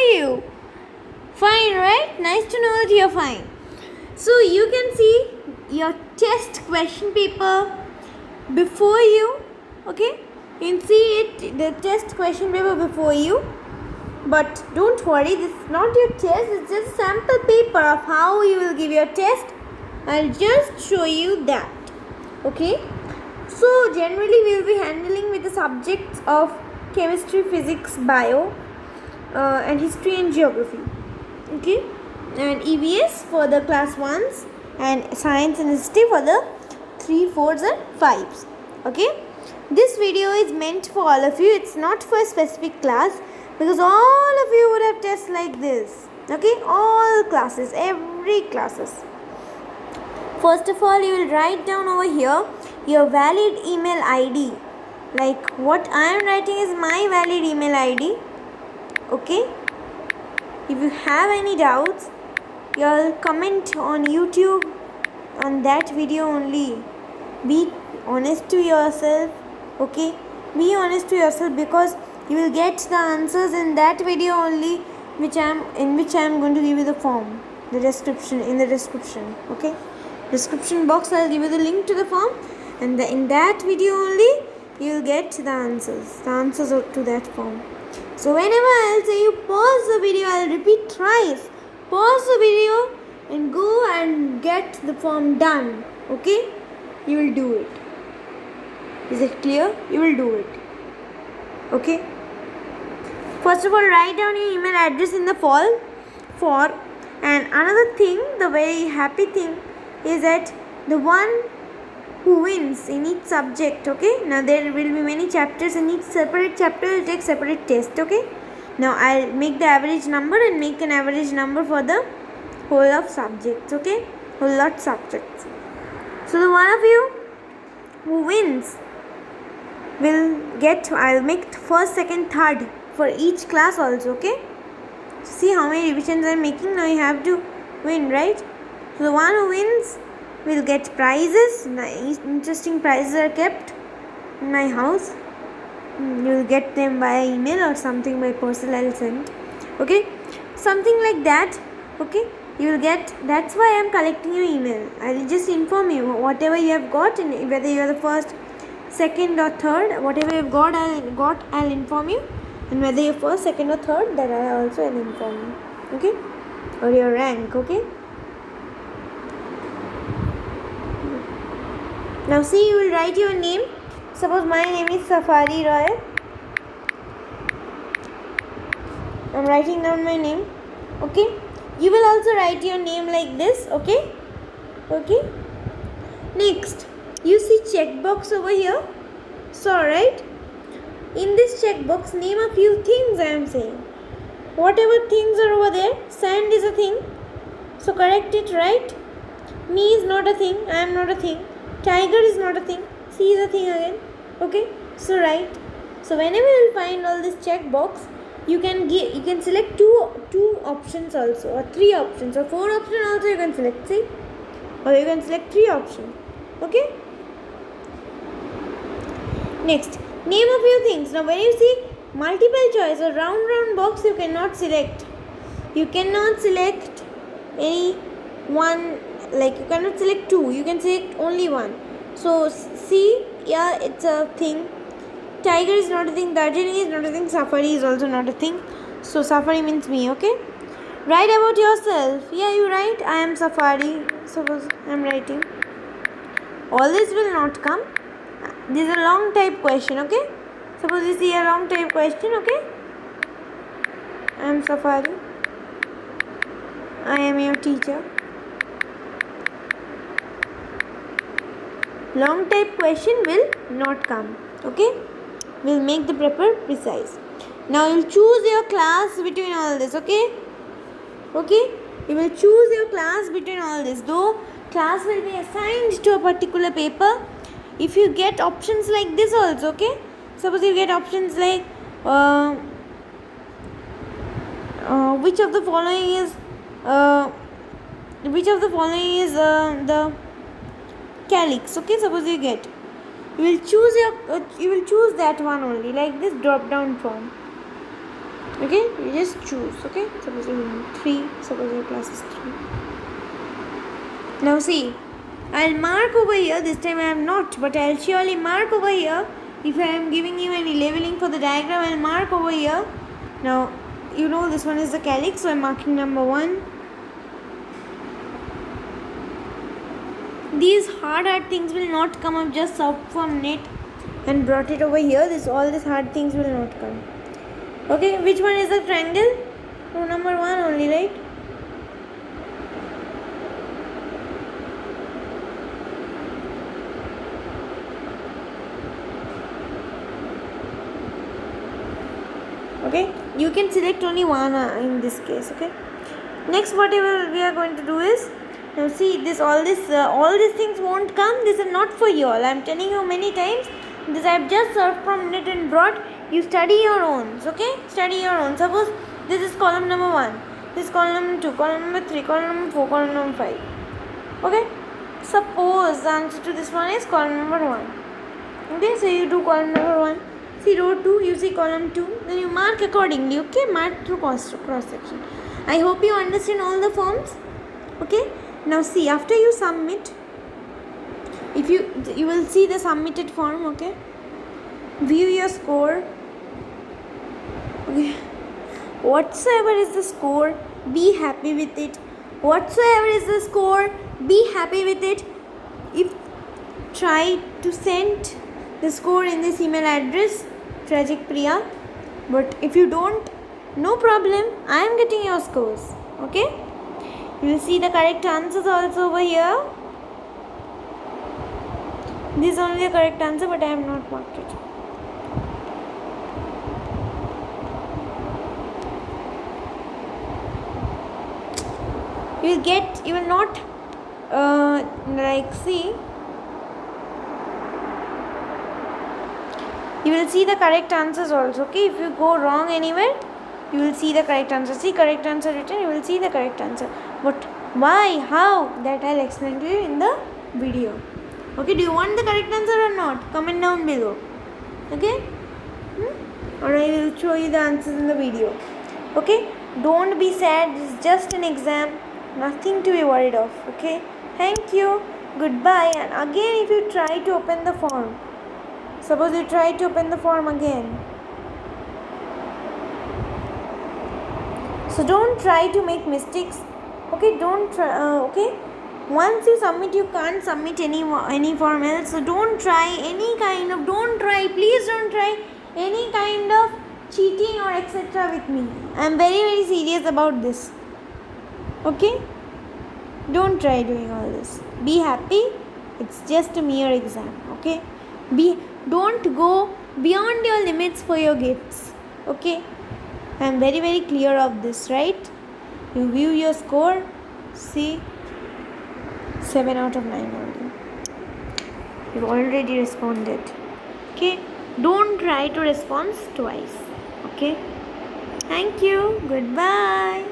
are you? Fine, right? Nice to know that you're fine. So you can see your test question paper before you. Okay? You can see it, the test question paper before you. But don't worry, this is not your test, it's just a sample paper of how you will give your test. I'll just show you that. Okay? So generally we will be handling with the subjects of chemistry, physics, bio, and history and geography. Okay? And EVS for the class 1s and science and history for the 3, 4s and 5s. Okay? This video is meant for all of you. It's not for a specific class, because all of you would have tests like this. Okay? All classes, every classes. First of all, you will write down over here your valid email ID. Like what I am writing is my valid email ID. Okay? If you have any doubts, you'll comment on YouTube on that video only. Be honest to yourself. Okay? Be honest to yourself, because you will get the answers in that video only, in which I am going to give you the form, the description, in the description. Okay? Description box, I'll give you the link to the form, and in that video only you will get the answers to that form. So whenever I'll say you pause the video, I'll repeat thrice. Pause the video and go and get the form done. Okay? You will do it. Is it clear? You will do it. Okay? First of all, write down your email address in the form. And another thing, the very happy thing, is that the one who wins in each subject. Okay? Now there will be many chapters, in each separate chapter will take separate test. Okay? Now I'll make the average number and make an average number for the whole of subjects. Okay? Whole lot subjects. So the one of you who wins will get, I'll make first, second, third for each class also. Okay? See how many revisions I'm making. Now you have to win, right? So the one who wins will get prizes. Nice, interesting prizes are kept in my house. You will get them via email or something by parcel I'll send. Okay? Something like that. Okay? You will get, that's why I am collecting your email. I will just inform you whatever you have got, and whether you are the first, second or third, whatever you have got, I'll inform you. And whether you're first, second or third, that I also will inform you. Okay? Or your rank. Okay? Now see, you will write your name. Suppose my name is Safari Roy. I am writing down my name. Okay? You will also write your name like this. Okay? Okay? Next, you see checkbox over here. So, right? In this checkbox, name a few things I am saying. Whatever things are over there, sand is a thing. So, correct it, right? Me is not a thing. I am not a thing. Tiger is not a thing. C is a thing again. Okay? So, right. So, whenever you will find all this checkbox, you can select two options also, or 3 options, or 4 options also you can select. See? Or you can select 3 options. Okay? Next, name a few things. Now when you see multiple choice or round box, you cannot select. You cannot select any one, like you cannot select 2. You can select only 1. So see, yeah, it's a thing. Tiger is not a thing. Darjeeling is not a thing. Safari is also not a thing. So Safari means me. Okay? Write about yourself. Yeah, you write. I am Safari. Suppose I am writing. All this will not come. This is a long type question. Okay? Suppose you see a long type question. Okay? I am Safari. I am your teacher. Long type question will not come. Okay? We'll make the paper precise. Now you'll choose your class between all this. Okay? Okay? You will choose your class between all this. Though class will be assigned to a particular paper, if you get options like this also. Okay? Suppose you get options like which of the following is the calyx. Okay? Suppose you get, you will choose that one only, like this drop down form. Okay, you just choose. Okay, suppose you want 3, suppose your class is 3. Now see, I'll mark over here. This time I am not, but I'll surely mark over here. If I am giving you any labeling for the diagram, I'll mark over here. Now you know this one is the calyx, so I'm marking number 1. These hard things will not come. I've just surfed from net and brought it over here. All these hard things will not come. Okay, which one is the triangle? Row number 1 only, right? Okay, you can select only one in this case. Okay, next whatever we are going to do is, now see this, all these things won't come. This is not for you all. I'm telling you many times. This I've just served from net and brought. You study your own. Okay, study your own. Suppose this is column number 1, this is column number 2, column number 3, column number 4, column number 5. Okay, suppose the answer to this one is column number 1. Okay, so you do column number 1. See row 2, you see column 2, then you mark accordingly. Okay, mark through cross section. I hope you understand all the forms. Okay, now see, after you submit, if you will see the submitted form. Okay, view your score. Okay, whatsoever is the score, be happy with it. Whatsoever is the score, be happy with it. If try to send the score in this email address, Tragic Priya, but if you don't, no problem, I am getting your scores. Okay, you will see the correct answers also over here. This is only the correct answer, but I have not marked it. You will not see, you will see the correct answers also. Okay, if you go wrong anywhere, you will see the correct answer. See correct answer written, you will see the correct answer. But why, how, that I'll explain to you in the video. Okay, do you want the correct answer or not? Comment down below. Okay, or I will show you the answers in the video. Okay, don't be sad, this is just an exam, nothing to be worried of. Okay, thank you, goodbye. And again, if you try to open the form, suppose you try to open the form again, so don't try to make mistakes. Okay, don't try. Okay, once you submit, you can't submit any form else. So don't try please don't try any kind of cheating or etc. with me. I am very, very serious about this. Okay, don't try doing all this. Be happy, it's just a mere exam. Okay, don't go beyond your limits for your gifts. Okay, I am very, very clear of this, right? You view your score, see, 7 out of 9 only. You've already responded. Okay, don't try to respond twice. Okay, thank you, goodbye.